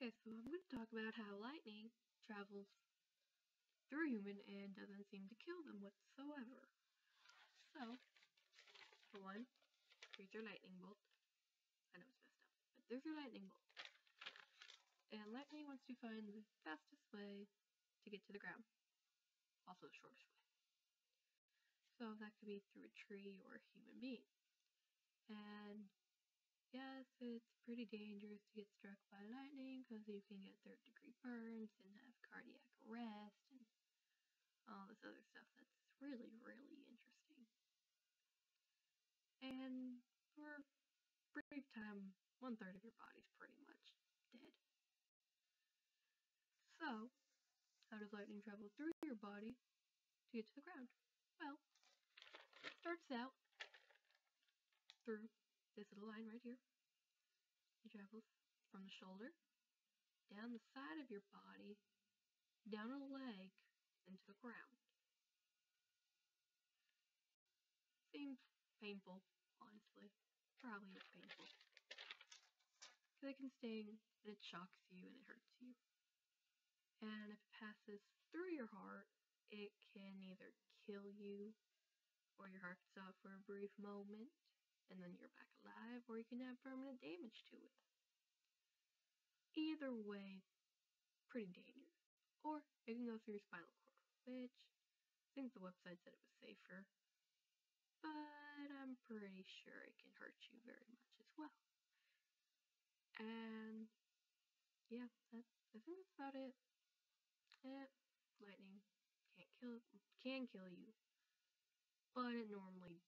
Okay, so I'm going to talk about how lightning travels through a human and doesn't seem to kill them whatsoever. So, for one, here's your lightning bolt. I know it's messed up, but there's your lightning bolt. And lightning wants to find the fastest way to get to the ground. Also the shortest way. So that could be through a tree or a human being. And yes, it's pretty dangerous to get struck by lightning because you can get third-degree burns and have cardiac arrest and all this other stuff that's really, really interesting. And for a brief time, 1/3 of your body's pretty much dead. So, how does lightning travel through your body to get to the ground? Well, it starts out through this little line right here. It travels from the shoulder, down the side of your body, down a leg, into the ground. Seems painful, honestly. Probably is painful. Because it can sting, and it shocks you, and it hurts you. And if it passes through your heart, it can either kill you, or your heart stops for a brief moment, and then you're back alive, or you can have permanent damage to it. Either way, pretty dangerous. Or it can go through your spinal cord, which I think the website said it was safer, but I'm pretty sure it can hurt you very much as well. And yeah, I think that's about it. Lightning can kill you, but it normally